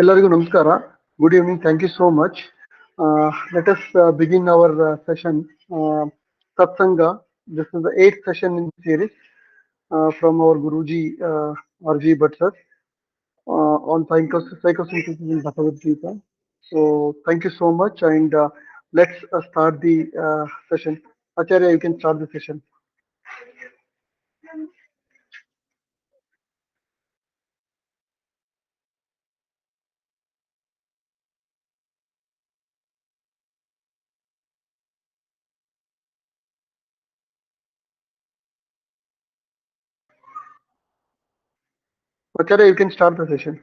ಎಲ್ಲರಿಗೂ ನಮಸ್ಕಾರ. Good evening. Thank you so much. Let us begin our session. Satsanga. This is the eighth session in the series from our Guruji R.G. Bhatt sir on psychosynthesis in Bhagavad Gita. So thank you so much, and let's start the session. Acharya, you can start the session. Acharya, you can start the session.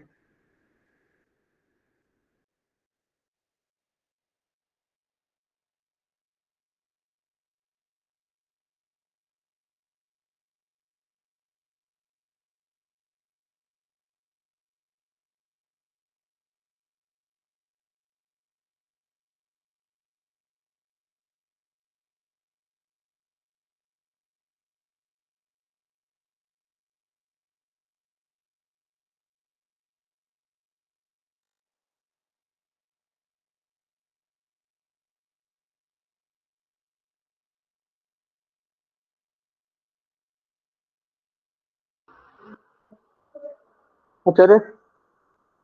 Acharya,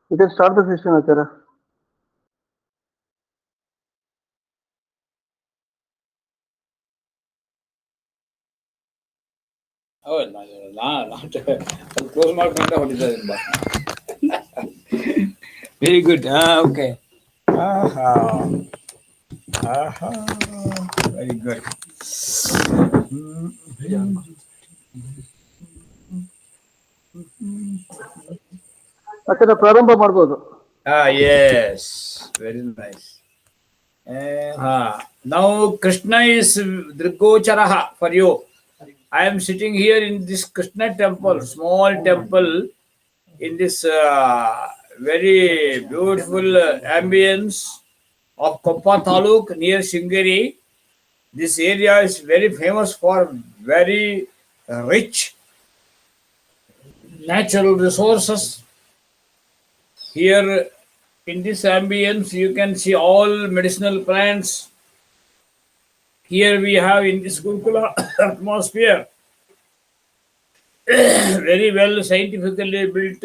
you can start the session, Acharya. Oh, not close mark. Very good. Okay. Very good. Acharya, ಪ್ರಾರಂಭ ಮಾಡಬಹುದು. Yes. Very nice. Now Krishna is Drigocharaha for you. I am sitting here in this Krishna temple, small temple, in this very beautiful ambience of Koppa Taluk near Singeri. This area is very famous for very rich natural resources. Here in this ambience, you can see all medicinal plants. Here we have in this Gurukula atmosphere very well scientifically built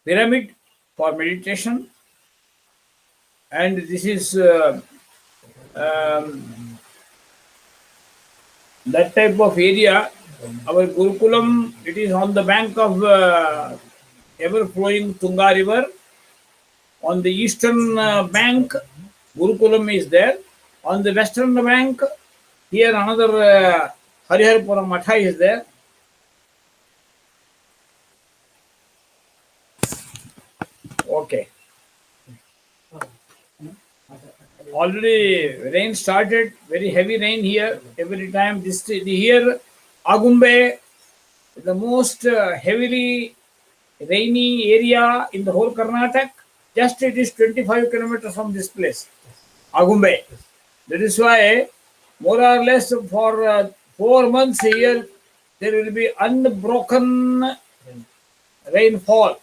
pyramid for meditation, and this is that type of area. Our Gurukulam, it is on the bank of ever-flowing Tunga river. On the eastern bank, Gurukulam is there. On the western bank, here another Hariharpura Matha is there. Okay. Already rain started, very heavy rain here every time. This here Agumbe, the most heavily rainy area in the whole Karnataka. Just it is 25 kilometers from this place, Agumbe. That is why more or less for 4 months here there will be unbroken rainfall.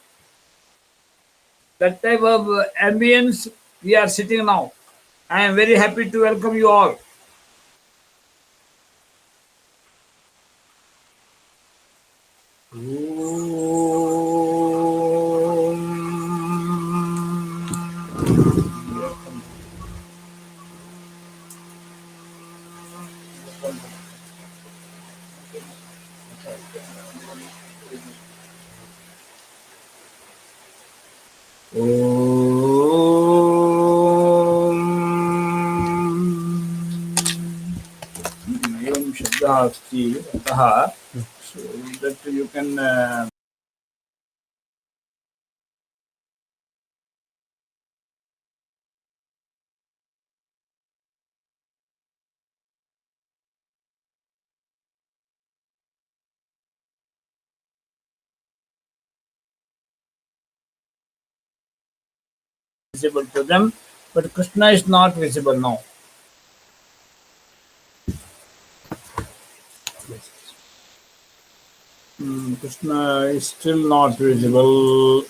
That type of ambience we are sitting now. I am very happy to welcome you all. एवं शब्दः अस्ति अतः so that you can visible to them, but Krishna is not visible now. Krishna is still not visible.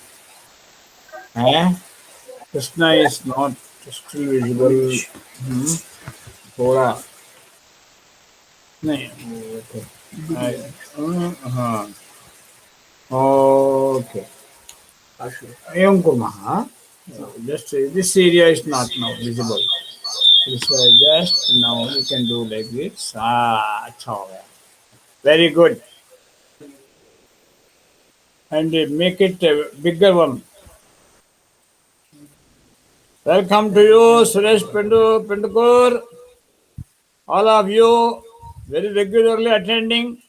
Eh? Krishna is not still visible. थोड़ा नहीं हाँ okay एवं कुर्मः just this area is not now visible. This just now you can do like this. अच्छा हो गया. Very good. And make it a bigger one. Welcome to you, Suresh Pendukur. All of you very regularly attending.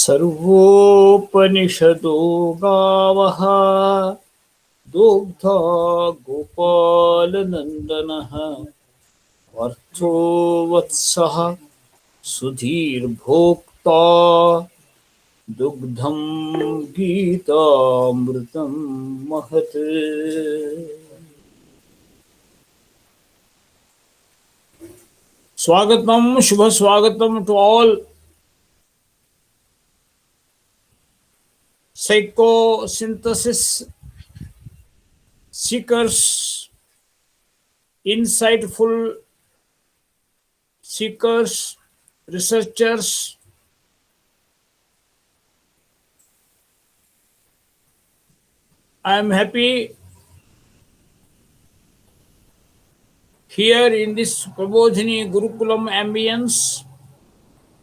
सर्वोपनिषदो गावः दुग्धा गोपालनन्दनः अर्थो वत्सः सुधीर्भोक्ता दुग्धं गीतामृतं महत्. स्वागतम शुभ स्वागतम to all psychosynthesis seekers, insightful seekers, researchers. I am happy here in this Prabodhini Gurukulam ambience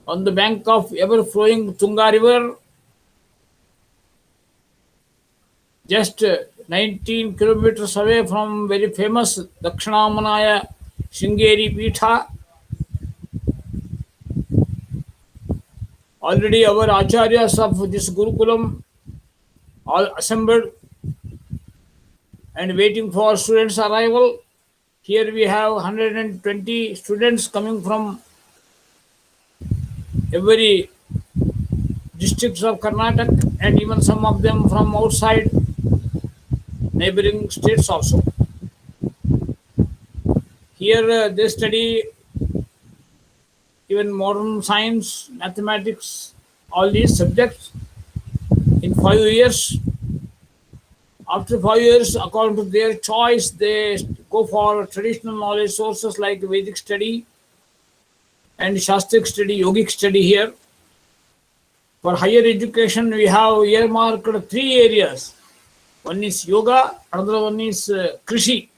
on the bank of ever-flowing Tunga River, just 19 kilometers away from very famous Dakshinamanaya Sringeri Pitha. Already our acharyas of this Gurukulam all assembled and waiting for students' arrival. Here we have 120 students coming from every districts of Karnataka and even some of them from outside neighboring states also. Here they study even modern science, mathematics, all these subjects in 5 years. After 5 years, according to their choice, they go for traditional knowledge sources like Vedic study and Shastric study, Yogic study here. For higher education, we have earmarked 3 areas. One is yoga, another one is Krishi,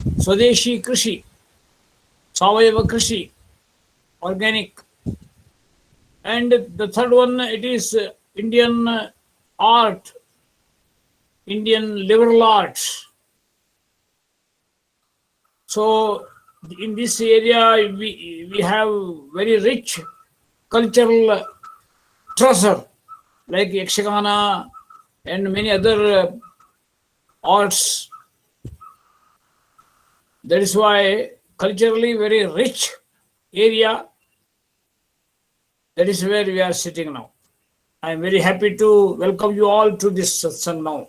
Swadeshi Krishi, Savayava Krishi, organic. And the third one, it is Indian art, Indian liberal arts. So in this area, we have very rich cultural treasure like Yakshagana and many other arts. That is why culturally very rich area. That is where we are sitting now. I am very happy to welcome you all to this satsang now.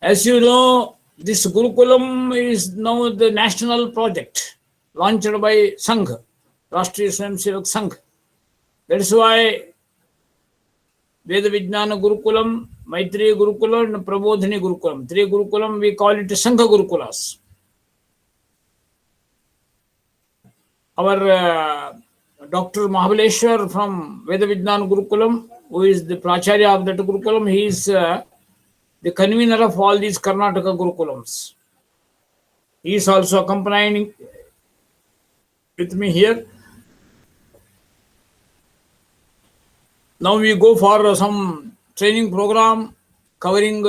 As you know, this Gurukulam is now the national project launched by Sangh, Rashtriya Swayamsevak Sangh. That is why Veda Vijnana Gurukulam, Maitreya Gurukulam, and Prabodhini Gurukulam. 3 Gurukulam, we call it Sangha Gurukulas. Our Dr. Mahabaleshwar from Veda Vijnana Gurukulam, who is the Pracharya of that Gurukulam, he is the convener of all these Karnataka Gurukulams. He is also accompanying with me here. Now we go for some training program covering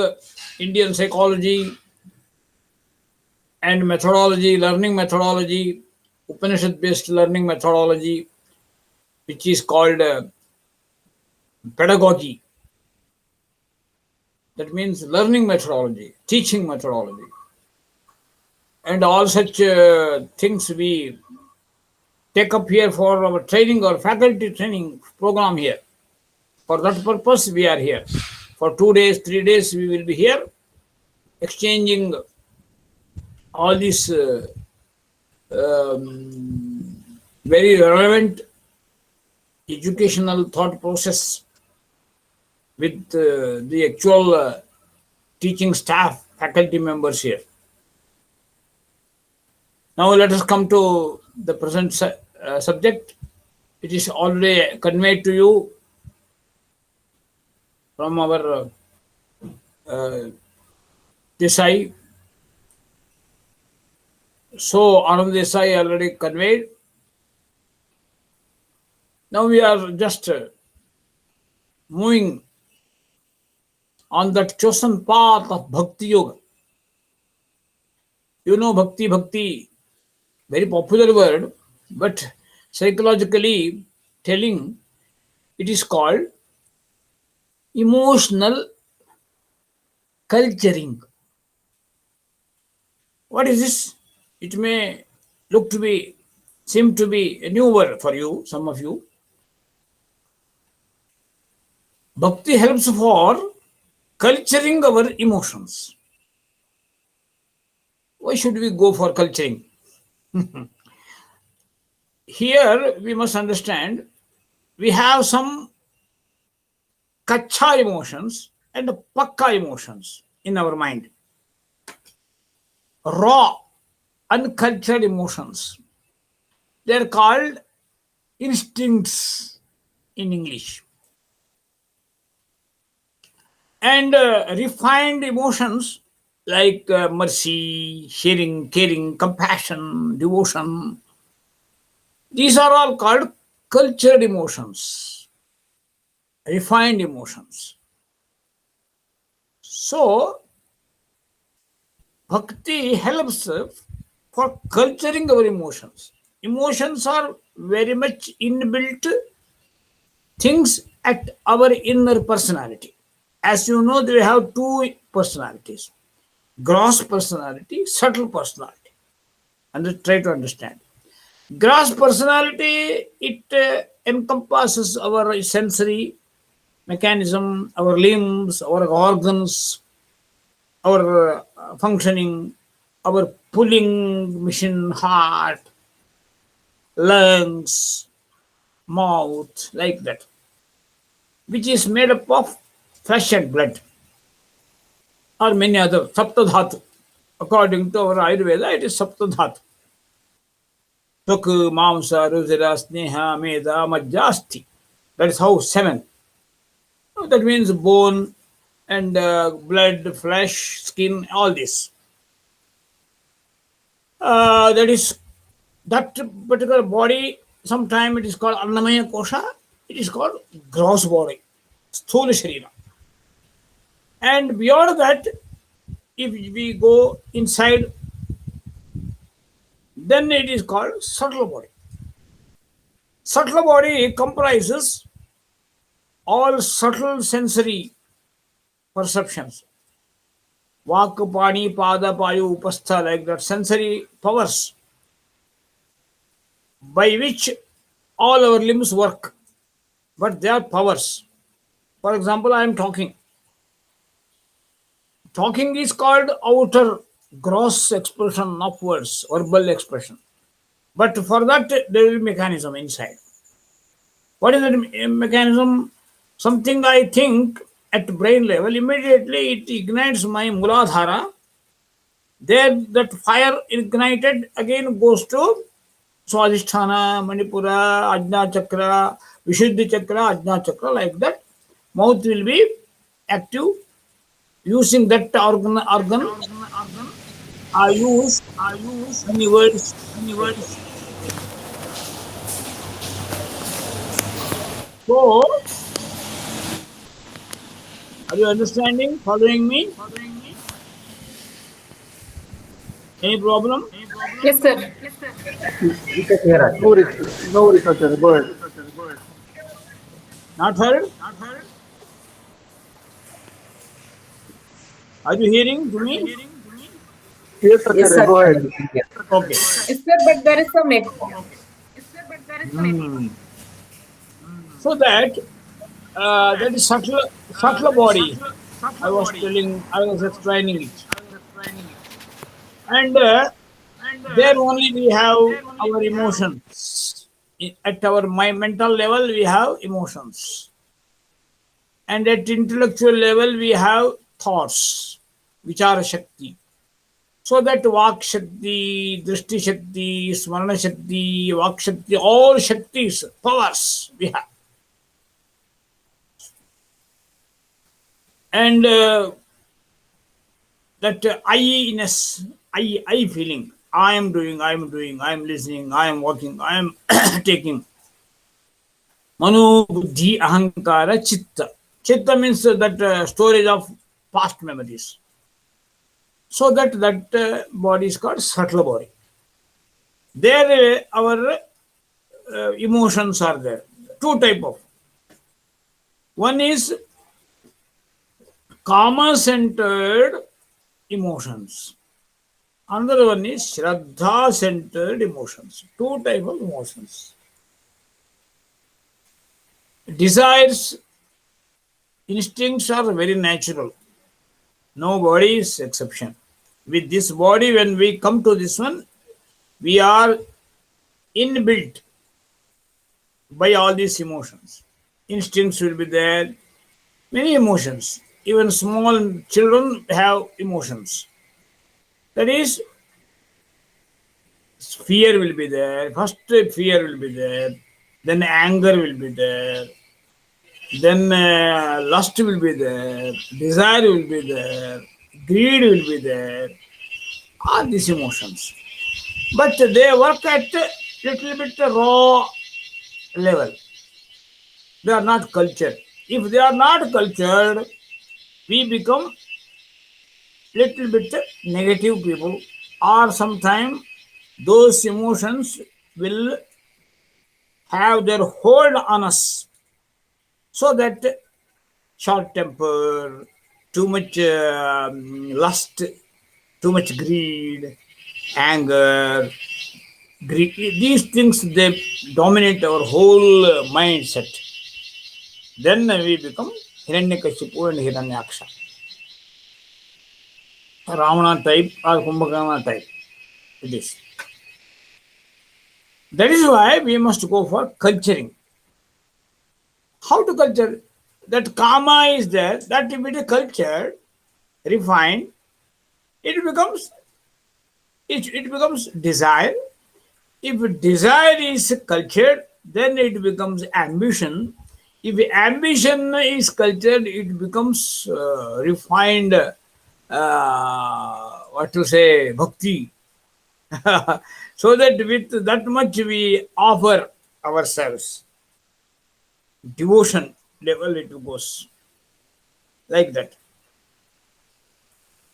Indian psychology and methodology, learning methodology, Upanishad-based learning methodology, which is called pedagogy. That means learning methodology, teaching methodology. And all such things we take up here for our training or faculty training program here. For that purpose, we are here. For 2 days, 3 days, we will be here exchanging all these very relevant educational thought process with the actual teaching staff, faculty members here. Now let us come to the present subject. It is already conveyed to you from our Desai. So Anand Desai already conveyed. Now we are just moving on that chosen path of Bhakti Yoga. You know, Bhakti, very popular word, but psychologically telling, it is called emotional culturing. What is this? It may seem to be a new word for you, some of you. Bhakti helps for culturing our emotions. Why should we go for culturing? Here we must understand we have some kacha emotions and pakka emotions in our mind. Raw, uncultured emotions. They are called instincts in English. And refined emotions like mercy, sharing, caring, compassion, devotion. These are all called cultured emotions, refined emotions. So, Bhakti helps for culturing our emotions. Emotions are very much inbuilt things at our inner personality. As you know, they have two personalities: gross personality, subtle personality. And try to understand. Gross personality, it encompasses our sensory mechanism, our limbs, our organs, our functioning, our pulling machine, heart, lungs, mouth, like that, which is made up of flesh and blood, or many other saptadhatu. According to our Ayurveda, it is saptadhatu. Tuk, Mamsa, Rudira, Sneha, Meda, Majjasti. That is how 7. That means bone and blood, flesh, skin, all this. That is that particular body. Sometimes it is called Annamaya Kosha. It is called gross body, Sthula Sharira. And beyond that, if we go inside, then it is called subtle body. Subtle body comprises all subtle sensory perceptions. Vak, Pani, Pada, Payu, Upastha, like that, sensory powers by which all our limbs work. But they are powers. For example, I am talking. Talking is called outer gross expression of words, verbal expression. But for that, there is a mechanism inside. What is that mechanism? Something I think at brain level, immediately it ignites my Muladhara. There, that fire ignited again goes to Swadhisthana, Manipura, Ajna Chakra, Vishuddhi Chakra, Ajna Chakra, like that. Mouth will be active. Using that organ I use many words. So, are you understanding? Following me? Any problem? Yes, sir. No worries, Acharya. Go ahead. Not heard? Are you hearing to me? Yes, Acharya, sir. go ahead. Okay. Yes, sir, but there is some echo. Hmm. So that is subtle body. I was explaining it, and there only we have our emotions. At our mental level, we have emotions, and at intellectual level, we have thoughts, which are Shakti. So that Vak Shakti, Drishti Shakti, Smarana Shakti, Vak Shakti, all Shaktis, powers we have. And that I-ness, I feeling, I am doing, I am listening, I am working, I am taking. Mano, Buddhi, Ahankara, Chitta. Chitta means that storage of past memories. So that body is called subtle body. There our emotions are there. Two type of. One is karma centered emotions. Another one is Shraddha centered emotions. Two type of emotions. Desires, instincts are very natural. No body is exception. With this body, when we come to this one, we are inbuilt by all these emotions. Instincts will be there, many emotions. Even small children have emotions. That is, fear will be there. First, fear will be there. Then anger will be there. Then lust will be there. Desire will be there. Greed will be there. All these emotions. But they work at little bit raw level. They are not cultured. If they are not cultured, we become little bit negative people, or sometime those emotions will have their hold on us, so that short temper, too much lust, too much greed, anger, these things, they dominate our whole mindset. Then we become Hiranyakashipu and Hiranyaksha, Ravana type or Kumbhakarna type. It is. That is why we must go for culturing. How to culture? That karma is there, that if it is cultured, refined, it becomes it becomes desire. If desire is cultured, then it becomes ambition. If ambition is cultured, it becomes refined, what to say, bhakti. So that with that much we offer ourselves. Devotion level it goes like that.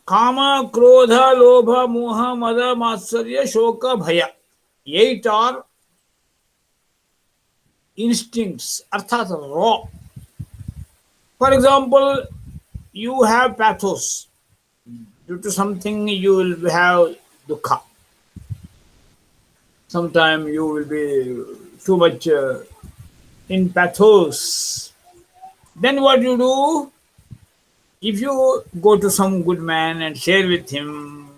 Kama, Krodha, Lobha, Moha, Mada, Matsarya, Shoka, Bhaya. 8 are instincts, arthat raw. For example, you have pathos. Due to something, you will have dukkha. Sometime you will be too much in pathos. Then what you do? If you go to some good man and share with him,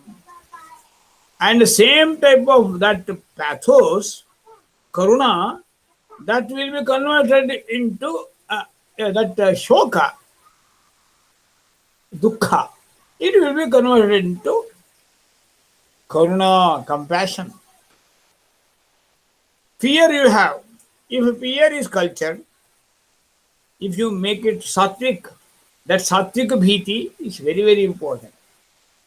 and the same type of that pathos, karuna, that will be converted into that shoka, dukkha. It will be converted into karuna, compassion. Fear you have. If fear is cultured, if you make it sattvic, that sattvic bhiti is very, very important.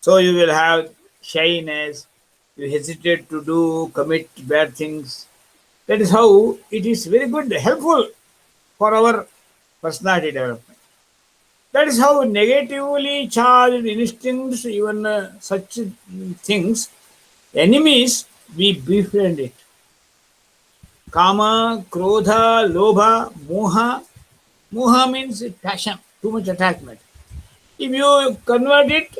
So you will have shyness, you hesitate to do, commit bad things. That is how it is very good, helpful for our personality development. That is how negatively charged instincts, even such things, enemies, we befriend it. Kama, Krodha, Lobha, Moha. Moha means passion, too much attachment. If you convert it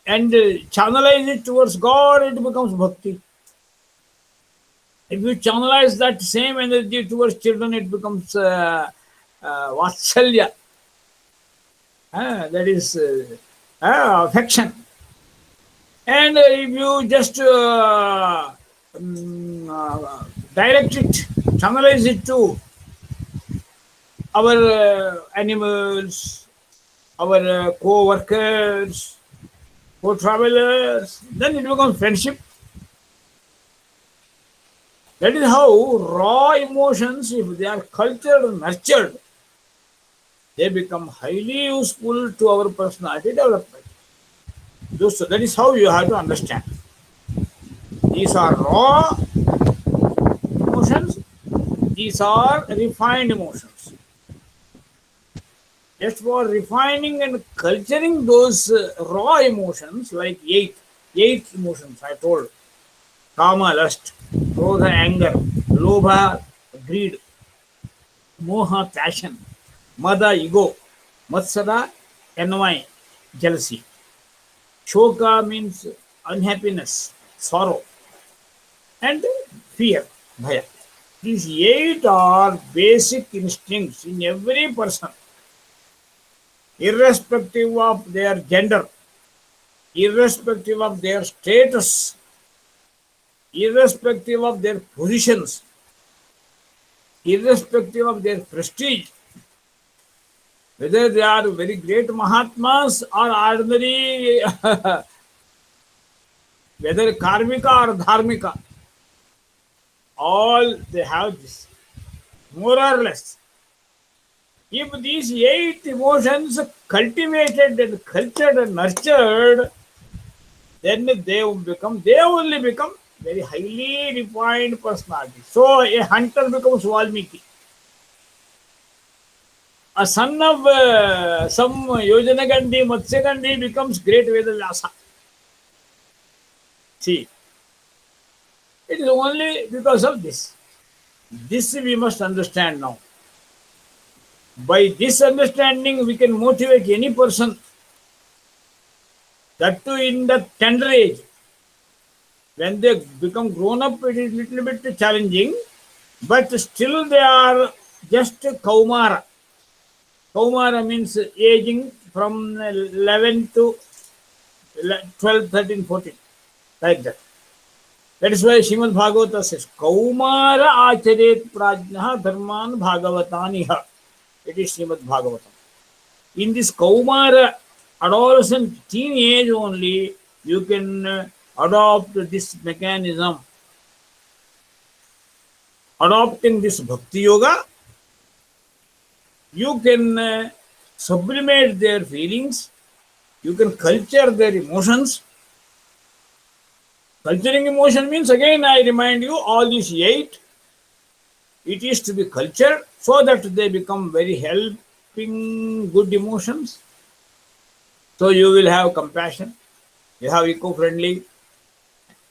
and channelize it towards God, it becomes bhakti. If you channelize that same energy towards children, it becomes vatsalya. That is affection. And if you just direct it, channelize it to our animals, our co-workers, co-travelers, then it becomes friendship. That is how raw emotions, if they are cultured and nurtured, they become highly useful to our personality development. That is how you have to understand. These are raw emotions, these are refined emotions. Just for refining and culturing those raw emotions, like eight emotions I told: kama, lust; krodha, anger; lobha, greed; moha, passion; mada, ego; matsara, envy, jealousy; shoka means unhappiness, sorrow; and fear, bhaya. These eight are basic instincts in every person, irrespective of their gender, irrespective of their status, irrespective of their positions, irrespective of their prestige, whether they are very great Mahatmas or ordinary, whether Karmika or Dharmika, all they have this, more or less. If these eight emotions cultivated and cultured and nurtured, then they only become very highly refined personality. So a hunter becomes Valmiki. A son of some Yojana Gandhi, Matsya Gandhi becomes great Vedavyasa. See, it is only because of this. This we must understand now. By this understanding, we can motivate any person, that too in the tender age. When they become grown up, it is little bit challenging, but still they are just Kaumara. Kaumara means aging from 11 to 12, 13, 14, like that. That is why Srimad Bhagavata says, Kaumara acharet prajnaha dharman bhagavataniha. It is Srimad Bhagavatam. In this Kaumara, adolescent teenage only, you can adopt this mechanism. Adopting this Bhakti Yoga, you can sublimate their feelings, you can culture their emotions. Culturing emotion means, again, I remind you, all these eight, it is to be cultured so that they become very helping good emotions. So you will have compassion, you have eco-friendly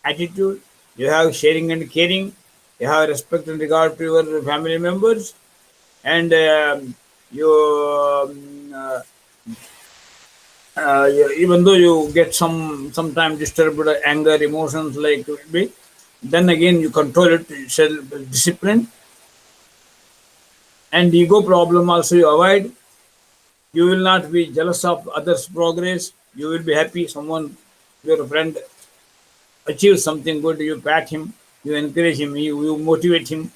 attitude, you have sharing and caring, you have respect and regard to your family members, and you even though you get sometimes disturbed anger emotions like be, then again you control it, self discipline, and ego problem also you avoid. You will not be jealous of others progress, you will be happy someone, your friend, achieves something good, you pat him, you encourage him, you motivate him.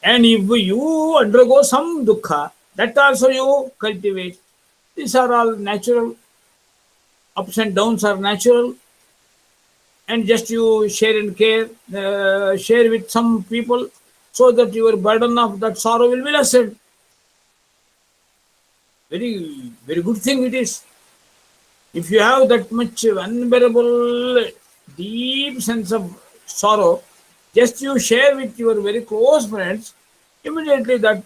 And if you undergo some dukkha, that also you cultivate. These are all natural. Ups and downs are natural. And just you share and care, share with some people, so that your burden of that sorrow will be lessened. Very, very good thing it is. If you have that much unbearable, deep sense of sorrow, just you share with your very close friends, immediately that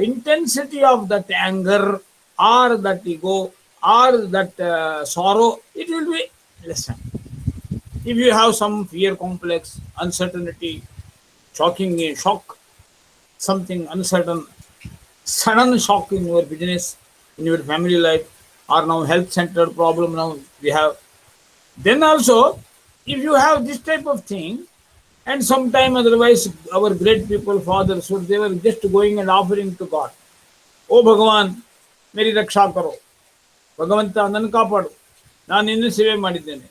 intensity of that anger or that ego or that sorrow, it will be lessened. If you have some fear complex, uncertainty, shock, something uncertain, sudden shock in your business, in your family life, or now health centered problem now we have, then also, if you have this type of thing, And sometime otherwise our great people, fathers, so they were just going and offering to God. Oh Bhagavan, मेरी रक्षा करो, ಭಗವಂತ ನನ್ನ ಕಾಪಾಡು, ನಾನು ನಿನ್ನ ಸೇವೆ ಮಾಡಿದ್ದೇನೆ.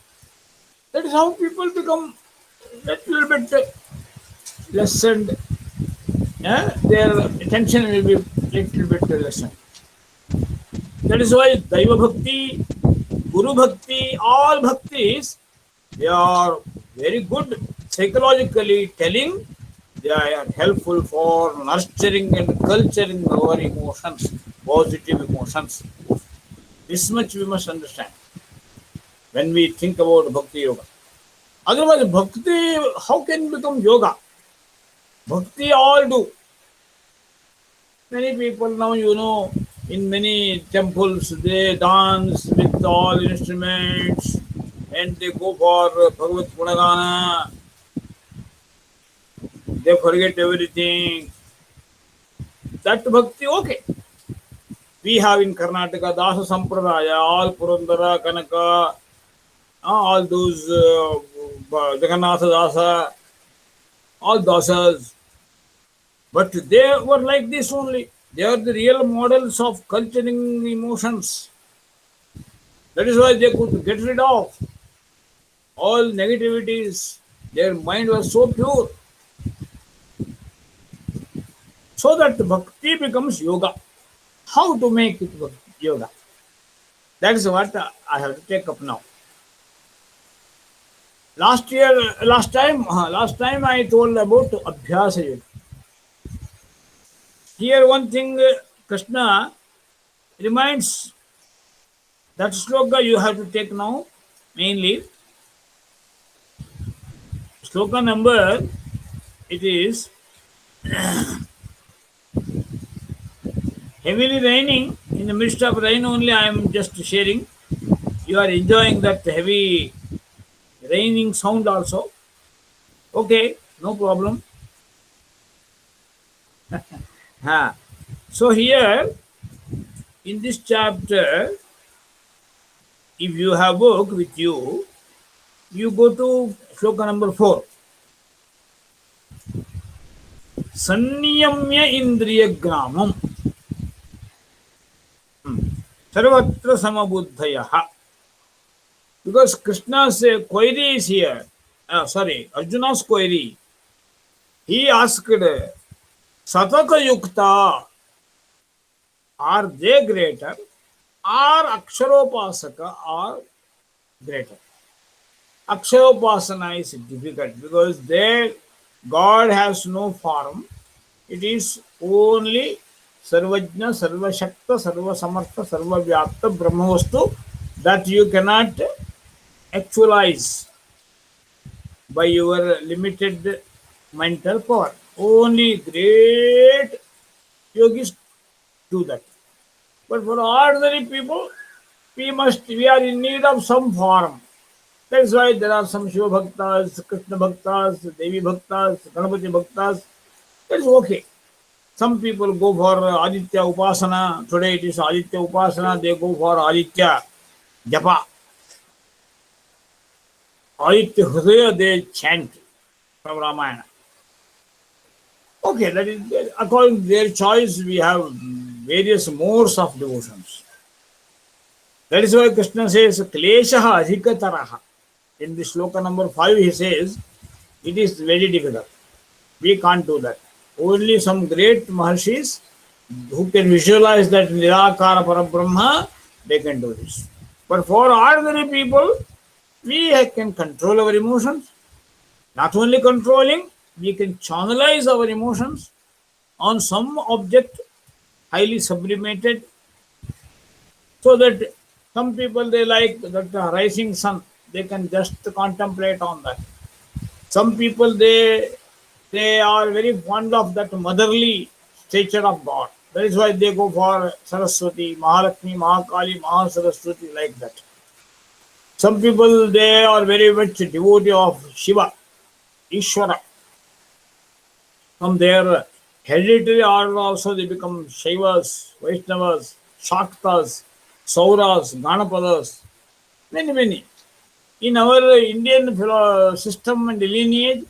That is how people become a little bit lessened. Their attention will be little bit lessened. That is why Daiva Bhakti, Guru Bhakti, all bhaktis, they are very good psychologically telling. They are helpful for nurturing and culturing our emotions, positive emotions. This much we must understand when we think about Bhakti Yoga. Otherwise, Bhakti, how can become yoga? Bhakti all do. Many people now, in many temples, they dance with all instruments and they go for Bhagavad Gunagana. They forget everything. That Bhakti, okay. We have in Karnataka Dasa Sampradaya, all Purandara, Kanaka, all those Jagannatha Dasa, all Dasas. But they were like this only. They are the real models of culturing emotions. That is why they could get rid of all negativities. Their mind was so pure. So that bhakti becomes yoga. How to make it yoga? That is what I have to take up now. Last time I told about Abhyasa Yoga. Here one thing Krishna reminds, that sloka you have to take now, mainly. Sloka number, it is heavily raining. In the midst of rain only I am just sharing. You are enjoying that heavy raining sound also. Okay, no problem. So here in this chapter, if you have book with you, you go to sloka number 4. Sanniyamya indriya gramam sarvatra samabuddhayaha. Because Krishna's query is here. Arjuna's query. He asked, Sataka Yukta, are they greater or Aksharopasaka are greater? Aksharopasana is difficult because there God has no form. It is only Sarvajna, Sarvashakta, Sarvasamartha, Sarvavyapta, Brahmavastu that you cannot actualize by your limited mental power. Only great yogis do that. But for ordinary people, we are in need of some form. That's why there are some Shiva Bhaktas, Krishna Bhaktas, Devi Bhaktas, Ganapati Bhaktas. That's okay. Some people go for Aditya Upasana. Today it is Aditya Upasana. They go for Aditya Japa. Aditya Hridaya they chant from Ramayana. Okay, that is according to their choice. We have various modes of devotions. That is why Krishna says, Kleshaha adhikataraha. In the sloka number 5, he says, it is very difficult. We can't do that. Only some great Maharshis who can visualize that Nirakara Parabrahma, they can do this. But for ordinary people, we can control our emotions. Not only controlling, we can channelize our emotions on some object highly sublimated, so that some people they like that rising sun, they can just contemplate on that. Some people they are very fond of that motherly stature of God. That is why they go for Saraswati, Mahalakshmi, Mahakali, Mahasaraswati, like that. Some people they are very much devotee of Shiva, Ishvara. From their hereditary order also they become Shaivas, Vaishnavas, Shaktas, Sauras, Ganapadas, many. In our Indian system and lineage,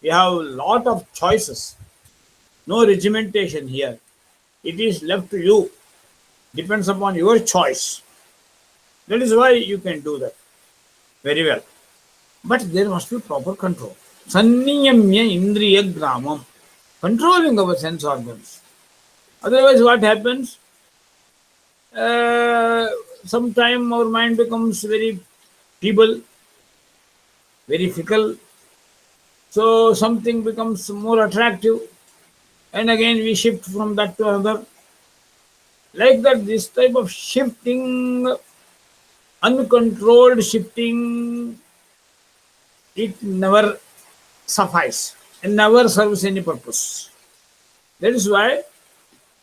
We have a lot of choices. No regimentation here. It is left to you. Depends upon your choice. That is why you can do that very well. But there must be proper control. Sanniyamya indriya gramam. Controlling our sense organs. Otherwise, what happens? Sometime our mind becomes very feeble, very fickle. So something becomes more attractive, and again we shift from that to another. Like that, this type of shifting, uncontrolled shifting, it never suffice and never serves any purpose. That is why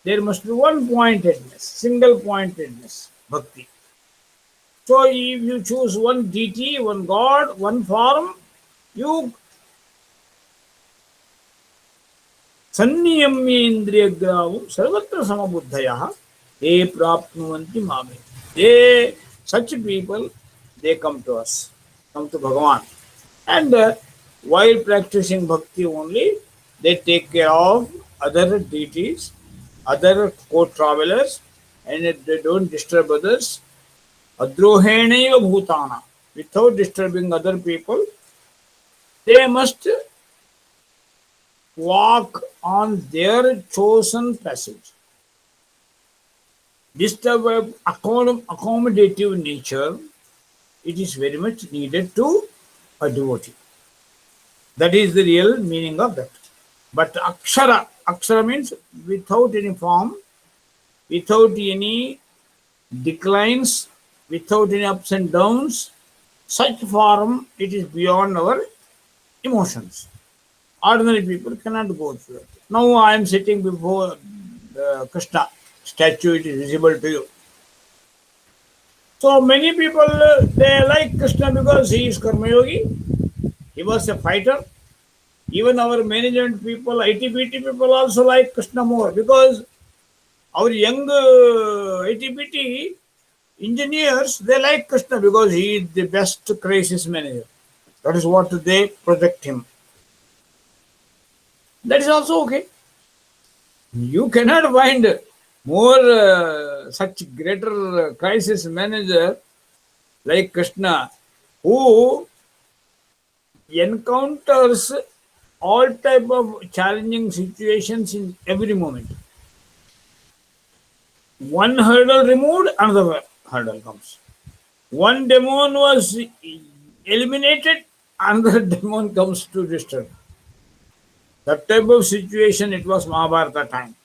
there must be one pointedness, single pointedness, bhakti. So if you choose one deity, one god, one form, you सन्नियम्येन्द्रियग्रावं सर्वत्र समबुद्धयः ते प्राप्नुवन्ति मामे. They, such people, they come to us, come to Bhagavan. And while practicing bhakti only, they take care of other deities, other co-travelers, and they don't disturb others. Adrohenaiva bhutana. Without disturbing other people, they must walk on their chosen passage. This type of accommodative nature, it is very much needed to a devotee. That is the real meaning of that. But akshara means without any form, without any declines, without any ups and downs. Such form, it is beyond our emotions. Ordinary people cannot go through it. Now I am sitting before the Krishna statue, it is visible to you. So many people, they like Krishna because he is Karma Yogi. He was a fighter. Even our management people, ITBT people also like Krishna more because our young ITBT engineers, they like Krishna because he is the best crisis manager. That is what they project him. That is also okay. You cannot find more such greater crisis manager like Krishna who encounters all type of challenging situations in every moment. One hurdle removed, another hurdle comes. One demon was eliminated, another demon comes to disturb. That type of situation, it was Mahabharata time.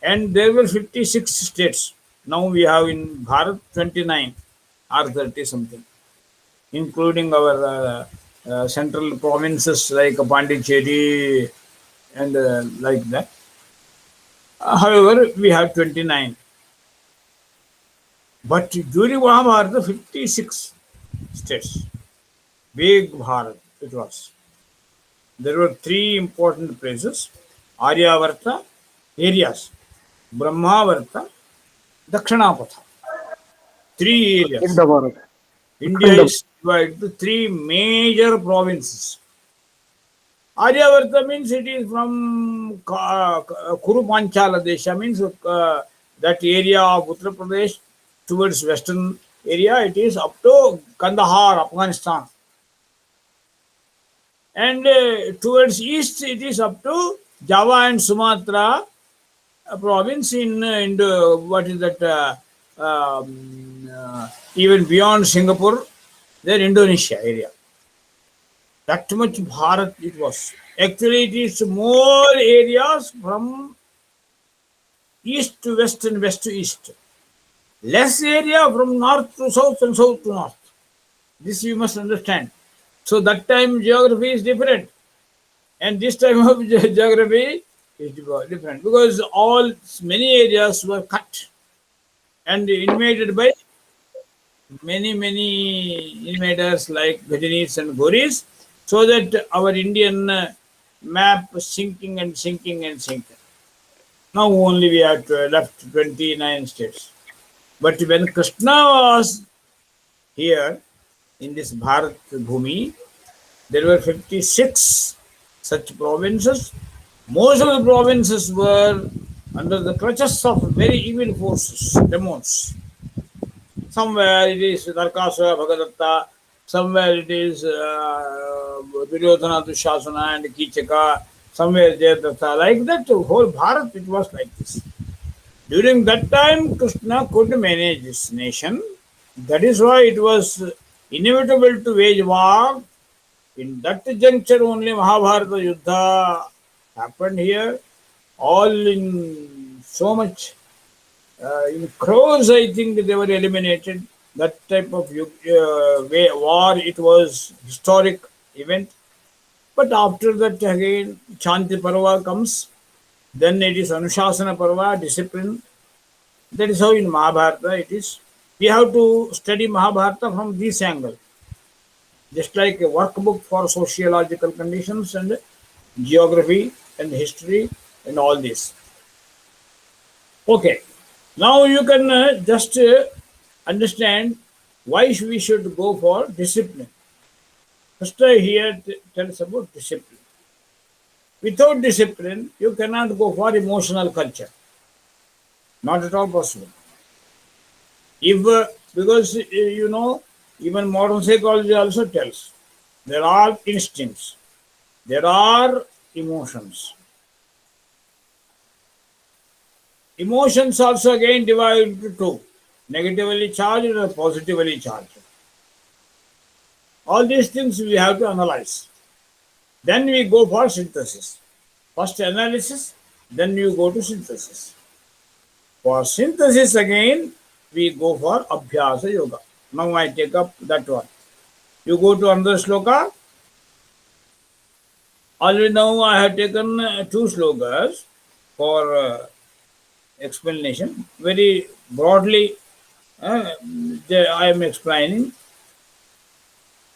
And there were 56 states. Now we have in Bharat 29 or 30 something, including our central provinces like Pondicherry and like that. However, we have 29. But during Mahabharata, 56 states. Big Bharat it was. There were three important places: Aryavarta, areas, Brahmavarta, Dakshinapatha. Three areas. Akhanda Bharat. India is divided into three major provinces. Aryavarta means it is from Kuru Panchala Desha, means that area of Uttar Pradesh towards western area, it is up to Kandahar, Afghanistan. And towards east, it is up to Java and Sumatra province in what is that, even beyond Singapore, there Indonesia area. That much Bharat it was. Actually, it is more areas from east to west and west to east. Less area from north to south and south to north. This you must understand. So that time geography is different. And this time of geography is different because many areas were cut and invaded by many invaders like Ghajanis and Goris, so that our Indian map was sinking and sinking and sinking. Now only we have left 29 states. But when Krishna was here in this Bharat Bhumi, there were 56 such provinces. Most of the provinces were under the clutches of very evil forces, demons. Somewhere it is Narkasura, Bhagadatta, somewhere it is Duryodhana, Dushasana, and Kichaka, somewhere Jayadatta. Like that, whole Bharat, it was like this. During that time, Krishna could manage this nation. That is why it was inevitable to wage war. In that juncture, only Mahabharata Yuddha happened here. All in so much, in crores, I think they were eliminated. That type of war, it was historic event. But after that, again, Chanti Parva comes. Then it is Anushasana Parva, discipline. That is how in Mahabharata it is. We have to study Mahabharata from this angle, just like a workbook for sociological conditions and geography and history and all this. Okay, now you can just understand why we should go for discipline. Krishna here tells about discipline. Without discipline, you cannot go for emotional culture. Not at all possible. If because you know, even modern psychology also tells there are instincts, there are emotions. Emotions also again divide into two: negatively charged and positively charged. All these things we have to analyze. Then we go for synthesis. First analysis, then you go to synthesis. For synthesis again, we go for Abhyasa Yoga. Now I take up that one. You go to another sloka. Already now I have taken two slokas for explanation. Very broadly, I am explaining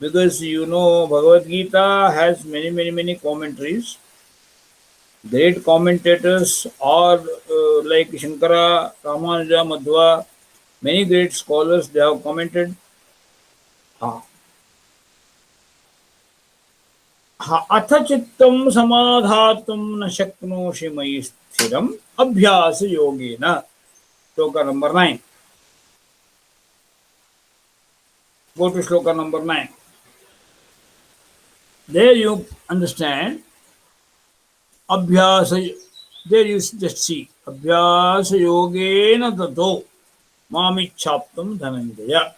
because you know Bhagavad Gita has many commentaries. Great commentators are like Shankara, Ramanuja, Madhva, many great scholars, they have commented. अथ चित्तं समाधातुं न शक्नोषि मयि स्थिरम् अभ्यास योगेन. Shloka number 9. Go to shloka number 9. There you understand Abhyasa. There you just see Abhyasa yogena tato mamichhaptam dhananjaya.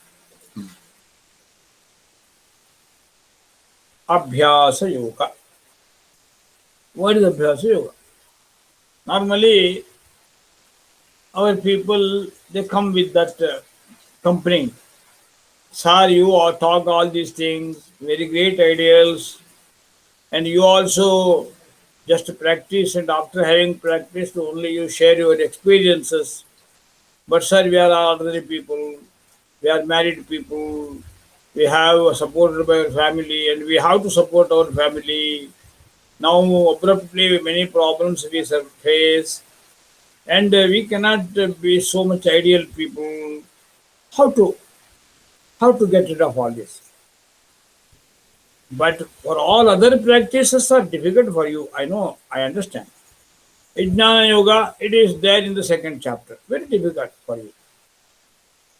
Abhyasa yoga. What is Abhyasa yoga? Normally, our people, they come with that complaint. Sir, you all talk all these things, very great ideals, and you also just practice, and after having practiced, only you share your experiences. But sir, we are ordinary people, we are married people, we have supported by our family, and we have to support our family. Now, abruptly, many problems we face, and we cannot be so much ideal people. How to get rid of all this? But for all other practices are difficult for you. I know, I understand. Jnana Yoga, it is there in the second chapter. Very difficult for you.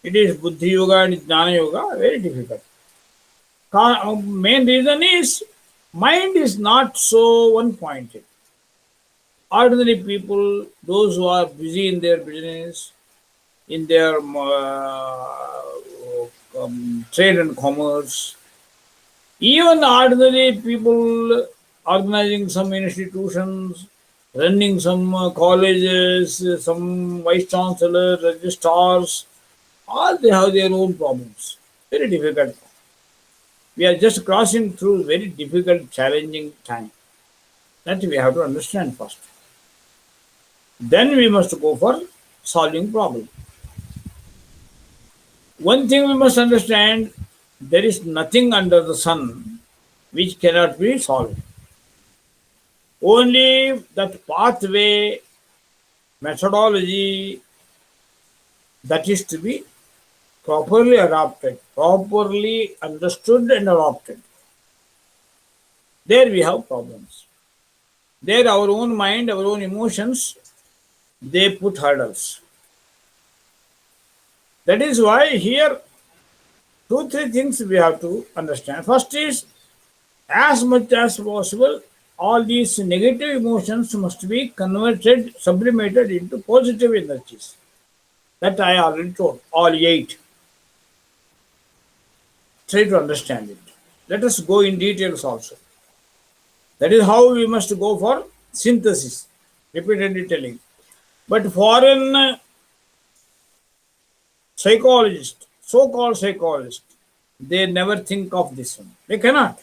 It is Buddhi Yoga and Jnana Yoga, very difficult. Main reason is mind is not so one-pointed. Ordinary people, those who are busy in their business, in their trade and commerce, even ordinary people organizing some institutions, running some colleges, some vice chancellors, registrars, all they have their own problems. Very difficult. We are just crossing through very difficult, challenging time. That we have to understand first. Then we must go for solving problem. One thing we must understand, there is nothing under the sun which cannot be solved. Only that pathway, methodology, that is to be properly adopted, properly understood and adopted. There we have problems. There, our own mind, our own emotions, they put hurdles. That is why here, two, three things we have to understand. First is, as much as possible, all these negative emotions must be converted, sublimated into positive energies. That I already told, all eight. Try to understand it. Let us go in details also. That is how we must go for synthesis, repeatedly telling. But foreign psychologists, so-called psychologists, they never think of this one. They cannot,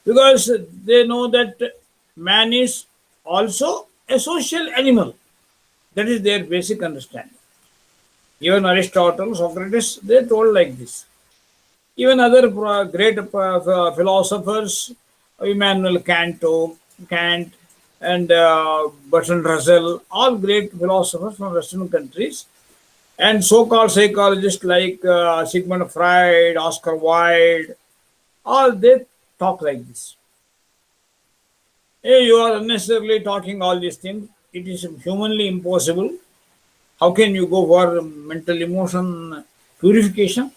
because they know that man is also a social animal. That is their basic understanding. Even Aristotle, Socrates, they told like this. Even other great philosophers, Immanuel Kant, and Bertrand Russell, all great philosophers from Western countries, and so-called psychologists like Sigmund Freud, Oscar Wilde, all they talk like this. Hey, you are unnecessarily talking all these things. It is humanly impossible. How can you go for mental emotion purification?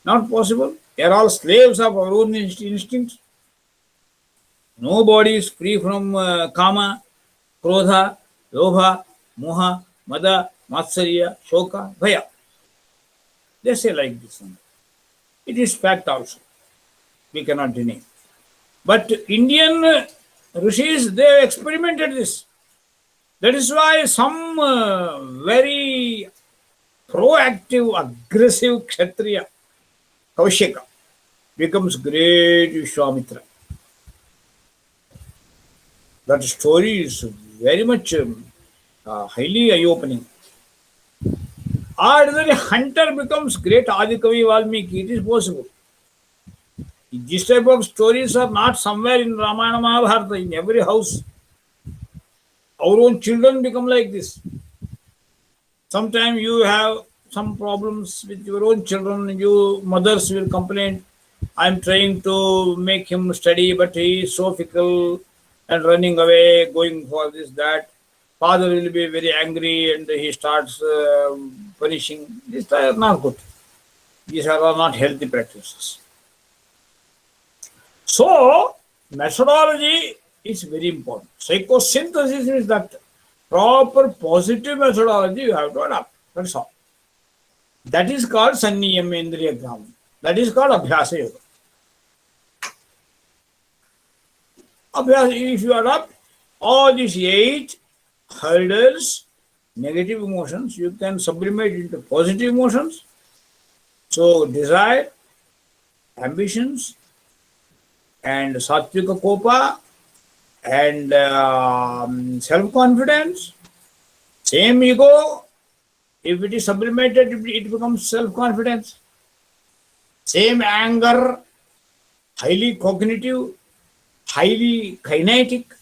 Not possible. We are all slaves of our own instincts. Nobody is free from kama, krodha, lobha, moha, mada, matsarya, shoka, bhaya. They say like this. It is fact also. We cannot deny. But Indian rishis, they experimented this. That is why some very proactive, aggressive Kshatriya, Kaushika, becomes great Vishwamitra. That story is very much highly eye-opening. Ordinary hunter becomes great Adikavi Valmiki. It is possible. This type of stories are not somewhere in Ramayana Mahabharata, in every house. Our own children become like this. Sometimes you have some problems with your own children, you mothers will complain, I'm trying to make him study, but he is so fickle and running away, going for this, that. Father will be very angry and he starts punishing. These are not good. These are not healthy practices. So, methodology is very important. Psychosynthesis is that proper positive methodology you have to adopt. That's all. That is called Sanniyam Indriya Gram. That is called Abhyasa Yoga. If you adopt all these 8 hurdles, negative emotions, you can sublimate into positive emotions. So, desire, ambitions, and Sattvika Kopa, and self-confidence, same ego, if it is sublimated, it becomes self-confidence. Same anger, highly cognitive, highly kinetic,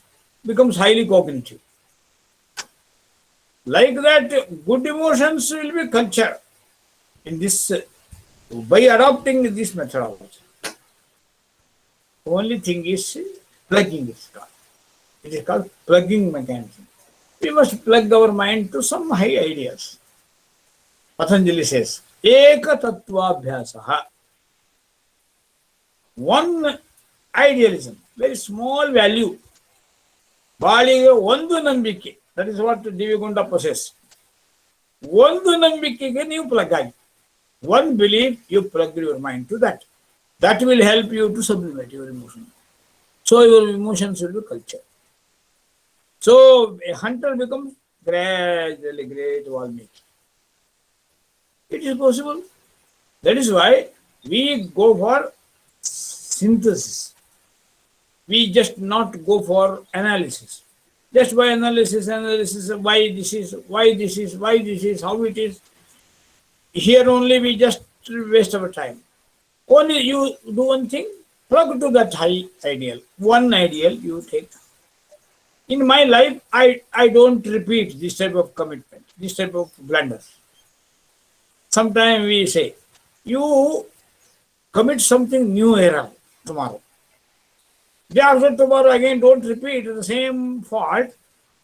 becomes highly cognitive. Like that, good emotions will be culture in this, by adopting this methodology. Only thing is plugging is called. It is called plugging mechanism. We must plug our mind to some high ideas. Patanjali says, Eka Tattva Abhyasaha. One idealism, very small value. Balige Ondu Nambike. That is what Divigunda possesses. Ondu Nambike you plug. One belief, you plug your mind to that. That will help you to sublimate your emotion. So your emotions will be culture. So a hunter becomes gradually great Valmiki. It is possible. That is why we go for synthesis. We just not go for analysis. Just by analysis, why this is, how it is. Here only we just waste our time. Only you do one thing, plug to that high ideal. One ideal you take. In my life, I don't repeat this type of commitment, this type of blunders. Sometimes we say, you commit something new era tomorrow. Day after tomorrow again, don't repeat the same fault.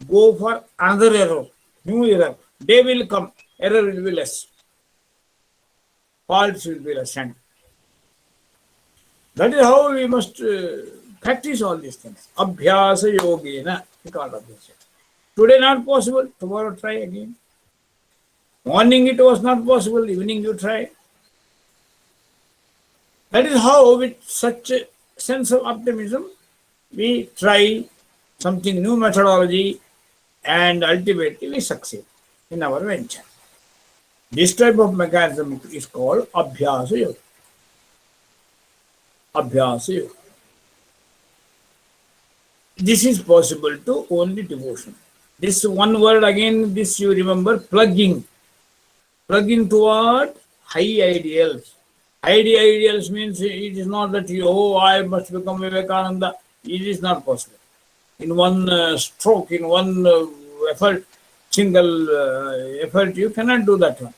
Go for another error, new error. Day will come, error will be less, faults will be lessened. That is how we must practice all these things. Abhyasa yogena, we call it. Today not possible, tomorrow try again. Morning it was not possible, evening you try. That is how, with such a sense of optimism, we try something new methodology and ultimately we succeed in our venture. This type of mechanism is called Abhyasa Yoga. Abhyasa Yoga. This is possible to only devotion. This one word again, this you remember, plugging. Plugging toward high ideals. High ideals means it is not that you, oh, I must become Vivekananda. It is not possible. In one stroke, in one effort, single effort, you cannot do that one.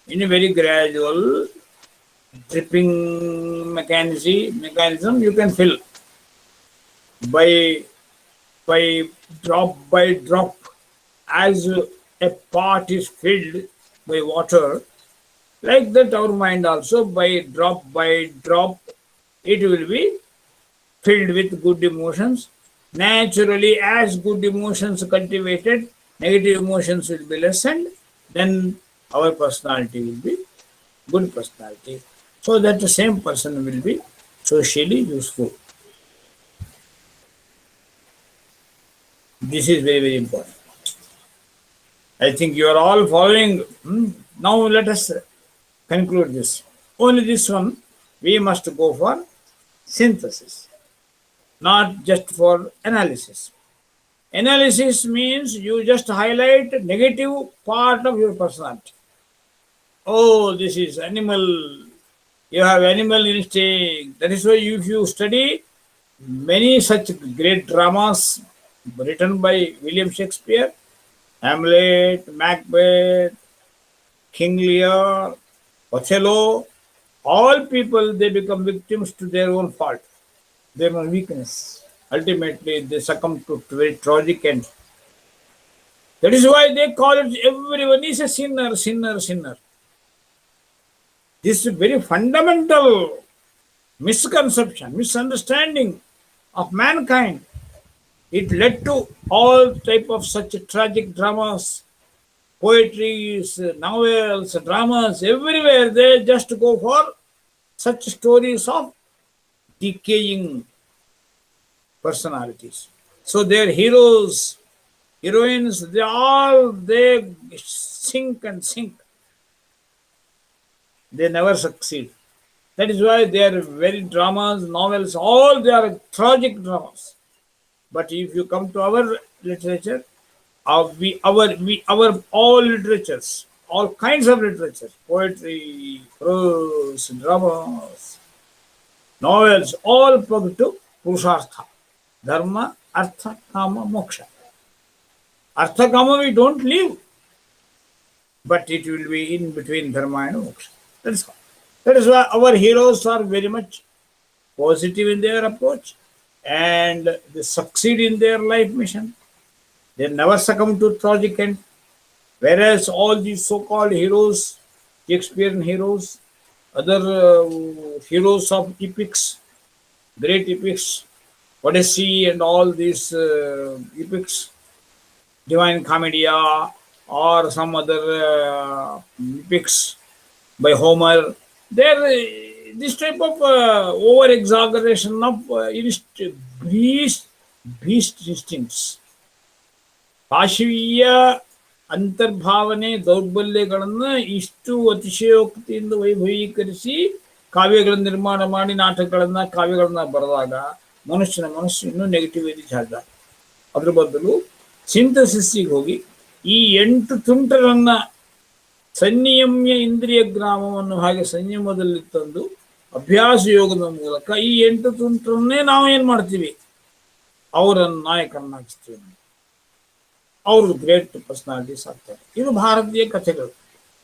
In a very gradual, dripping mechanism, you can fill by drop, as a pot is filled by water. Like that, our mind also by drop, it will be filled with good emotions. Naturally, as good emotions cultivated, negative emotions will be lessened. Then our personality will be good personality. So that the same person will be socially useful. This is very, very important. I think you are all following. Now let us conclude this. Only this one, we must go for synthesis, not just for analysis. Analysis means you just highlight negative part of your personality. Oh, this is animal. You have animal instinct. That is why if you study many such great dramas written by William Shakespeare, Hamlet, Macbeth, King Lear, Othello, all people, they become victims to their own fault, their own weakness. Ultimately, they succumb to very tragic end. That is why they call it, everyone is a sinner, sinner, sinner. This is very fundamental misconception, misunderstanding of mankind. It led to all type of such tragic dramas, poetries, novels, dramas, everywhere they just go for such stories of decaying personalities. So their heroes, heroines, they sink and sink. They never succeed. That is why they are very dramas, novels, all they are tragic dramas. But if you come to our literature, our all literatures, all kinds of literature, poetry, prose, dramas, novels, all plug to Purushartha, Dharma, Artha, Kama, Moksha. Artha, Kama we don't live, but it will be in between Dharma and Moksha. That is why our heroes are very much positive in their approach and they succeed in their life mission. They never succumb to tragic end. Whereas all these so-called heroes, Shakespearean heroes, other heroes of epics, great epics, Odyssey and all these epics, Divine Commedia or some other epics by Homer, this type of over-exaggeration of beast instincts. ಪಾಶವೀಯ ಅಂತರ್ಭಾವನೆ ದೌರ್ಬಲ್ಯಗಳನ್ನು ಇಷ್ಟು ಅತಿಶಯೋಕ್ತಿಯಿಂದ ವೈಭವೀಕರಿಸಿ ಕಾವ್ಯಗಳನ್ನು ನಿರ್ಮಾಣ ಮಾಡಿ ನಾಟಕಗಳನ್ನ ಕಾವ್ಯಗಳನ್ನ ಬರೆದಾಗ ಮನುಷ್ಯನ ಮನಸ್ಸು ಇನ್ನೂ negativity charge. ಅದ್ರ ಬದಲು ಸಿಂಥಸಿಸ್ಸಿಗೆ ಹೋಗಿ ಈ 8 ತುಂಟರನ್ನ ಸಂಯಮ್ಯ ಇಂದ್ರಿಯ ಗ್ರಾಮವನ್ನು ಹಾಗೆ ಸಂಯಮದಲ್ಲಿ ತಂದು ಅಭ್ಯಾಸ ಯೋಗದ ಮೂಲಕ ಈ 8 ತುಂಟರನ್ನೇ ನಾವು ಏನ್ ಮಾಡ್ತೀವಿ, ಅವರನ್ನು ನಾಯಕರನ್ನಾಗಿಸ್ತೀವಿ, ಅವರು ಗ್ರೇಟ್ ಪರ್ಸನಾಲಿಟೀಸ್ ಆಗ್ತಾರೆ. ಇದು ಭಾರತೀಯ ಕಥೆಗಳು.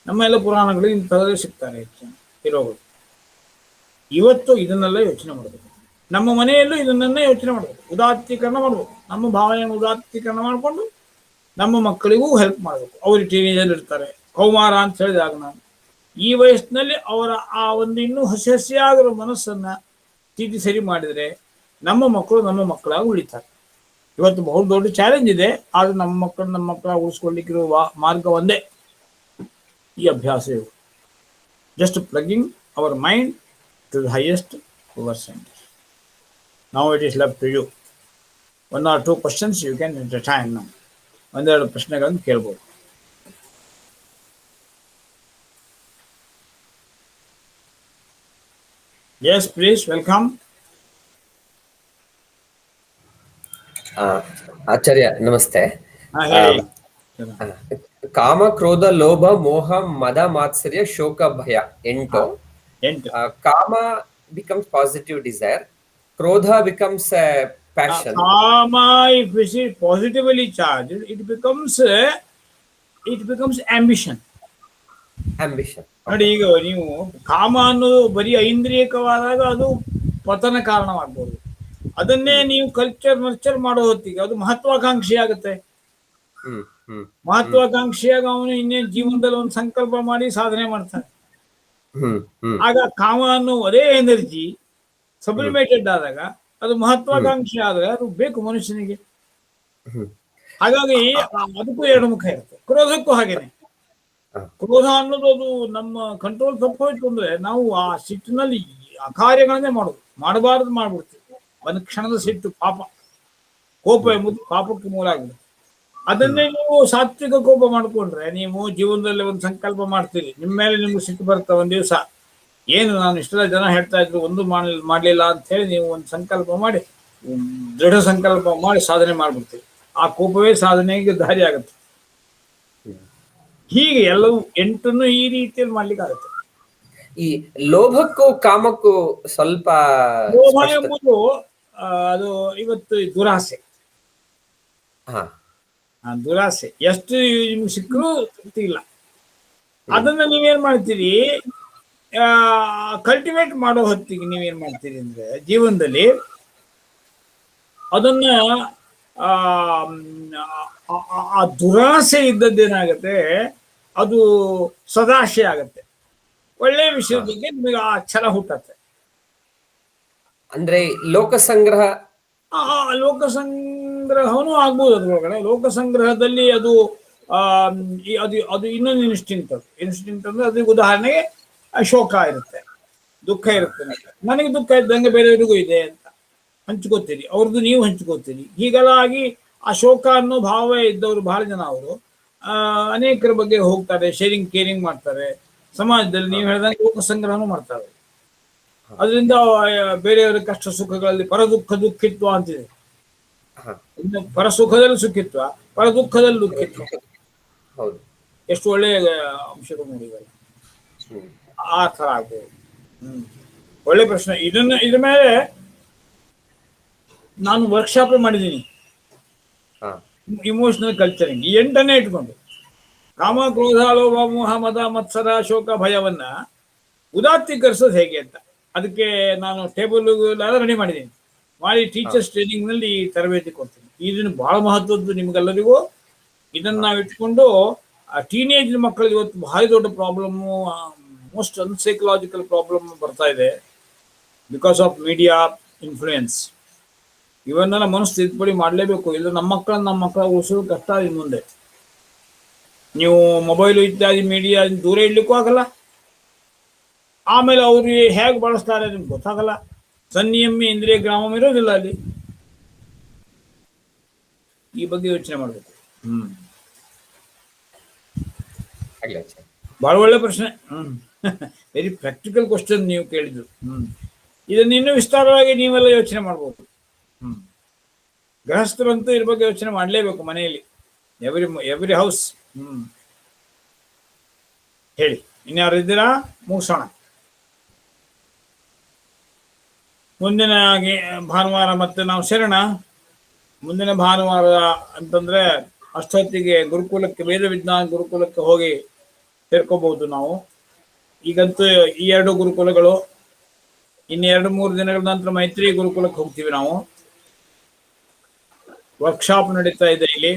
ನಮ್ಮೆಲ್ಲ ಪುರಾಣಗಳು ಇಂಥವರೇ ಸಿಗ್ತಾರೆ ಹೆಚ್ಚಿನ ಹೀರೋಗಳು. ಇವತ್ತು ಇದನ್ನೆಲ್ಲ ಯೋಚನೆ ಮಾಡಬೇಕು. ನಮ್ಮ ಮನೆಯಲ್ಲೂ ಇದನ್ನೇ ಯೋಚನೆ ಮಾಡಬೇಕು, ಉದಾತ್ತೀಕರಣ ಮಾಡಬೇಕು. ನಮ್ಮ ಭಾವನೆಯನ್ನು ಉದಾತ್ತೀಕರಣ ಮಾಡಿಕೊಂಡು ನಮ್ಮ ಮಕ್ಕಳಿಗೂ ಹೆಲ್ಪ್ ಮಾಡಬೇಕು. ಅವರು ಟೀನೇಜಲ್ಲಿ ಇರ್ತಾರೆ, ಕೌಮಾರ ಅಂತ ಹೇಳಿದಾಗ ನಾನು ಈ ವಯಸ್ಸಿನಲ್ಲಿ ಅವರ ಆ ಒಂದು ಇನ್ನೂ ಹಸಿ ಹಸಿಯಾಗಿರೋ ಮನಸ್ಸನ್ನ ಸ್ಥಿತಿ ಸರಿ ಮಾಡಿದರೆ ನಮ್ಮ ಮಕ್ಕಳು ನಮ್ಮ ಮಕ್ಕಳಾಗಿ ಉಳಿತಾರೆ. ಇವತ್ತು ಬಹು ದೊಡ್ಡ ಚಾಲೆಂಜ್ ಇದೆ, ಆದ್ರೆ ನಮ್ಮ ಮಕ್ಕಳ ಉಳಿಸ್ಕೊಳ್ಳಿಕ್ಕಿರುವ ಮಾರ್ಗ ಒಂದೇ, ಈ ಅಭ್ಯಾಸ ಇವು. Just plugging our mind to the highest power centre. Now it is left to you. 1 or 2 questions you can entertain now. ಒಂದೆರಡು ಪ್ರಶ್ನೆಗಳನ್ನು ಕೇಳ್ಬೋದು. Yes, please, welcome. ಆಚಾರ್ಯ ನಮಸ್ತೆ. ಹೇಳಿ. ಕಾಮ ಕ್ರೋಧ ಲೋಭ ಮೋಹ ಮದ ಮಾತ್ಸರ್ಯ ಶೋಕ ಭಯ 8. ಕಾಮ becomes positive desire, krodha becomes a passion. Kama, if it is positively charged, it becomes ambition. ನೋಡಿ, ಈಗ ನೀವು ಕಾಮ ಅನ್ನೋದು ಬರೀ ಐಂದ್ರಿಯಕವಾದಾಗ ಅದು ಪತನ ಕಾರಣವಾಗ್ಬೋದು. ಅದನ್ನೇ ನೀವು ನರ್ಚರ್ ಮಾಡೋ ಹೊತ್ತಿಗೆ ಅದು ಮಹತ್ವಾಕಾಂಕ್ಷಿ ಆಗುತ್ತೆ. ಮಹತ್ವಾಕಾಂಕ್ಷಿಯಾಗ ಅವನು ಇನ್ನೇನು ಜೀವನದಲ್ಲಿ ಒಂದು ಸಂಕಲ್ಪ ಮಾಡಿ ಸಾಧನೆ ಮಾಡ್ತಾನೆ. ಆಗ ಕಾಮ ಅನ್ನೋ ಅದೇ ಎನರ್ಜಿ ಸಬ್ಲಿಮೇಟೆಡ್ ಆದಾಗ ಅದು ಮಹತ್ವಾಕಾಂಕ್ಷಿ ಆದಾಗ ಅದು ಬೇಕು ಮನುಷ್ಯನಿಗೆ. ಹಾಗಾಗಿ ಅದಕ್ಕೂ ಎರಡು ಮುಖ ಇರುತ್ತೆ. ಕ್ರೋಧಕ್ಕೂ ಹಾಗೇನೆ. ಕ್ರೋಧ ಅನ್ನೋದು ಅದು ನಮ್ಮ ಕಂಟ್ರೋಲ್ ತಪ್ಪೋಯ್ತು ಅಂದ್ರೆ ನಾವು ಆ ಸಿಟ್ಟಿನಲ್ಲಿ ಆ ಕಾರ್ಯಗಳನ್ನೇ ಮಾಡೋದು, ಮಾಡಬಾರದು ಮಾಡ್ಬಿಡ್ತೀವಿ. ಒಂದು ಕ್ಷಣದ ಸಿಟ್ಟು ಪಾಪ, ಕೋಪ ಎಂಬುದು ಪಾಪಕ್ಕೆ ಮೂಲ ಆಗಿದೆ. ಅದನ್ನೇ ನೀವು ಸಾತ್ವಿಕ ಕೋಪ ಮಾಡ್ಕೊಂಡ್ರೆ ನೀವು ಜೀವನದಲ್ಲಿ ಒಂದು ಸಂಕಲ್ಪ ಮಾಡ್ತೀರಿ, ನಿಮ್ಮ ಮೇಲೆ ನಿಮ್ಗೆ ಸಿಟ್ಟು ಬರುತ್ತೆ. ಒಂದ್ ದಿವಸ ಏನು ನಾನು ಇಷ್ಟೆಲ್ಲ ಜನ ಹೇಳ್ತಾ ಇದ್ರು ಒಂದು ಮಾಡ್ಲಿಲ್ಲ ಅಂತ ಹೇಳಿ ನೀವು ಒಂದು ಸಂಕಲ್ಪ ಮಾಡಿ, ದೃಢ ಸಂಕಲ್ಪ ಮಾಡಿ ಸಾಧನೆ ಮಾಡ್ಬಿಡ್ತೀವಿ. ಆ ಕೋಪವೇ ಸಾಧನೆಗೆ ದಾರಿ ಆಗುತ್ತೆ. ಹೀಗೆ ಎಲ್ಲವೂ 8 ಈ ರೀತಿಯಲ್ಲಿ ಮಾಡ್ಲಿಕ್ಕೆ ಆಗುತ್ತೆ. ಈ ಲೋಭಕ್ಕೂ ಕಾಮಕ್ಕೂ ಸ್ವಲ್ಪ ಲೋಭ ಎಂಬುದು ಅದು ಇವತ್ತು ದುರಾಸೆ. ದುರಾಸೆ ಎಷ್ಟು ನಿಮ್ಗೆ ಸಿಕ್ಕರೂ ತೃಪ್ತಿ ಇಲ್ಲ. ಅದನ್ನ ನೀವೇನ್ ಮಾಡ್ತೀರಿ, ಕಲ್ಟಿವೇಟ್ ಮಾಡೋ ಹೊತ್ತಿಗೆ ನೀವೇನ್ ಮಾಡ್ತೀರಿ ಅಂದ್ರೆ ಜೀವನದಲ್ಲಿ ಅದನ್ನ ಆ ದುರಾಸೆ ಇದ್ದದ್ದೇನಾಗತ್ತೆ, ಅದು ಸದಾಶೆ ಆಗತ್ತೆ. ಒಳ್ಳೆಯ ವಿಷಯದ ಬಗ್ಗೆ ನಿಮಗೆ ಆ ಛಲ ಹುಟ್ಟತ್ತೆ. ಅಂದ್ರೆ ಲೋಕಸಂಗ್ರಹ ಲೋಕಸಂಗ್ರಹನೂ ಆಗ್ಬೋದು. ಅದ್ರೊಳಗಡೆ ಲೋಕಸಂಗ್ರಹದಲ್ಲಿ ಅದು ಅದು ಇನ್ನೊಂದು ಇನ್ಸ್ಟಿಂಕ್ಟ್ ಅಂದ್ರೆ ಅದಕ್ಕೆ ಉದಾಹರಣೆಗೆ ಶೋಕ ಇರುತ್ತೆ, ದುಃಖ ಇರುತ್ತೆ. ನನಗೆ ದುಃಖ ಇದ್ದಂಗೆ ಬೇರೆಯವರಿಗೂ ಇದೆ ಅಂತ ಹಂಚ್ಕೋತೀರಿ, ಅವ್ರದ್ದು ನೀವು ಹಂಚ್ಕೋತೀರಿ. ಹೀಗಾಗಿ ಆ ಶೋಕ ಅನ್ನೋ ಭಾವ ಇದ್ದವರು ಬಹಳ ಜನ ಅವರು ಅನೇಕರ ಬಗ್ಗೆ ಹೋಗ್ತಾರೆ, ಶೇರಿಂಗ್ ಕೇರಿಂಗ್ ಮಾಡ್ತಾರೆ. ಸಮಾಜದಲ್ಲಿ ನೀವು ಹೇಳಿದಂಗೆ ಲೋಕ ಸಂಗ್ರಹನೂ ಮಾಡ್ತಾರೆ. ಅದರಿಂದ ಬೇರೆಯವರ ಕಷ್ಟ ಸುಖಗಳಲ್ಲಿ ಪರದುಃಖ ದುಃಖಿತ್ವ ಅಂತಿದೆ. ಪರ ಸುಖದಲ್ಲಿ ಸುಖಿತ್ವ, ಪರ ದುಃಖದಲ್ಲಿ ದುಃಖಿತ್ವ. ಎಷ್ಟು ಒಳ್ಳೆಯ ಅಂಶಗಳು ನೋಡಿದ್ದಾರೆ. ಆ ಥರ ಆಗ್ಬೋದು. ಒಳ್ಳೆ ಪ್ರಶ್ನೆ. ಇದ್ರ ಮೇಲೆ ನಾನು ವರ್ಕ್ಶಾಪ್ ಮಾಡಿದ್ದೀನಿ, ಇಮೋಷನಲ್ ಕಲ್ಚರಿಂಗ್. ಈ 8 ಇಟ್ಕೊಂಡು ಕಾಮ ಕ್ರೋಧ ಲೋಭ ಮೋಹ ಮದ ಮತ್ಸರ ಶೋಕ ಭಯವನ್ನ ಉದಾತ್ತೀಕರಿಸೋದು ಹೇಗೆ ಅಂತ ಅದಕ್ಕೆ ನಾನು ಟೇಬಲ್ ಎಲ್ಲ ರೆಡಿ ಮಾಡಿದ್ದೀನಿ. ಮಾಡಿ ಟೀಚರ್ಸ್ ಟ್ರೈನಿಂಗ್ ನಲ್ಲಿ ತರಬೇತಿ ಕೊಡ್ತೀನಿ. ಇದನ್ನು ಬಹಳ ಮಹತ್ವದ್ದು ನಿಮ್ಗೆಲ್ಲರಿಗೂ. ಇದನ್ನ ನಾವು ಇಟ್ಕೊಂಡು ಟೀನೇಜ್ ಮಕ್ಕಳಿಗೆ ಇವತ್ತು ಭಾರಿ ದೊಡ್ಡ ಪ್ರಾಬ್ಲಮ್ಮು, ಮೋಸ್ಟ್ ಅನ್ಸೈಕಲಾಜಿಕಲ್ ಪ್ರಾಬ್ಲಮ್ ಬರ್ತಾ ಇದೆ ಬಿಕಾಸ್ ಆಫ್ ಮೀಡಿಯಾ ಇನ್ಫ್ಲೂಯೆನ್ಸ್. ಇವನ್ನೆಲ್ಲ ಮನಸ್ಸು ತಿದ್ದುಪಡಿ ಮಾಡಲೇಬೇಕು. ಇಲ್ಲ ನಮ್ಮ ಮಕ್ಕಳ ಉಳಿಸೋದು ಕಷ್ಟ. ಇನ್ನು ಮುಂದೆ ನೀವು ಮೊಬೈಲು ಇತ್ಯಾದಿ ಮೀಡಿಯಾ ದೂರ ಇಡ್ಲಿಕ್ಕೂ ಆಗಲ್ಲ. ಆಮೇಲೆ ಅವ್ರು ಹೇಗೆ ಬಳಸ್ತಾರೆ ನಿಮ್ಗೆ ಗೊತ್ತಾಗಲ್ಲ. ಸಂಯಮಿ ಇಂದ್ರಿಯ ಗ್ರಾಮಂ ಇರೋದಿಲ್ಲ ಅಲ್ಲಿ. ಈ ಬಗ್ಗೆ ಯೋಚನೆ ಮಾಡಬೇಕು. ಬಹಳ ಒಳ್ಳೆ ಪ್ರಶ್ನೆ. ವೆರಿ ಪ್ರಾಕ್ಟಿಕಲ್ ಕ್ವಶನ್ ನೀವು ಕೇಳಿದ್ರು. ಇದನ್ನ ಇನ್ನೂ ವಿಸ್ತಾರವಾಗಿ ನೀವೆಲ್ಲ ಯೋಚನೆ ಮಾಡ್ಬೋದು. ಗೃಹಸ್ಥರಂತೂ ಇದ್ರ ಬಗ್ಗೆ ಯೋಚನೆ ಮಾಡಲೇಬೇಕು ಮನೆಯಲ್ಲಿ, ಎವ್ರಿ ಹೌಸ್. ಹೇಳಿ, ಇನ್ಯಾರು ಇದ್ದೀರಾ? ಮುಗಿಸೋಣ. ಮುಂದಿನ ಭಾನುವಾರ ಮತ್ತೆ ನಾವು ಸೇರೋಣ. ಮುಂದಿನ ಭಾನುವಾರ ಅಂತಂದ್ರೆ ಅಷ್ಟೊತ್ತಿಗೆ ಗುರುಕುಲಕ್ಕೆ, ವೇದ ವಿಜ್ಞಾನ ಗುರುಕುಲಕ್ಕೆ ಹೋಗಿ ಸೇರ್ಕೋಬಹುದು ನಾವು. ಈಗಂತೂ ಈ 2 ಗುರುಕುಲಗಳು ಇನ್ನು 2-3 ದಿನಗಳ ನಂತರ ಮೈತ್ರಿ ಗುರುಕುಲಕ್ಕೆ ಹೋಗ್ತೀವಿ ನಾವು. ವರ್ಕ್ಶಾಪ್ ನಡೀತಾ ಇದೆ ಇಲ್ಲಿ.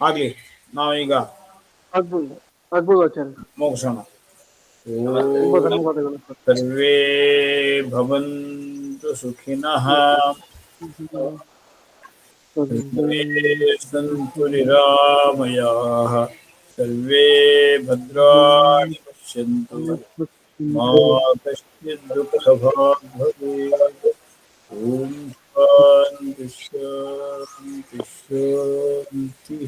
ಆಗ್ಲಿ ನಾವೀಗ ಆಗ್ಬೋದು ಆಚಾರ್ಯ. ಮುಗಿಸೋಣ. ತುಂಬಾ ಧನ್ಯವಾದಗಳು ಸರ್. ಸರ್ವೇ ಭವಂತು ಸುಖಿನಃ, ಸರ್ವೇ ಸಂತು ನಿರಾಮಯಾಃ, ಸರ್ವೇ ಭದ್ರಾಣಿ ಪಶ್ಯಂತು, ಮಾ ಕಶ್ಚಿತ್ ದುಃಖಭಾಗ್ ಭವೇತ್. ಓಂ ಶಾಂತಿ ಶಾಂತಿ ಶಾಂತಿ.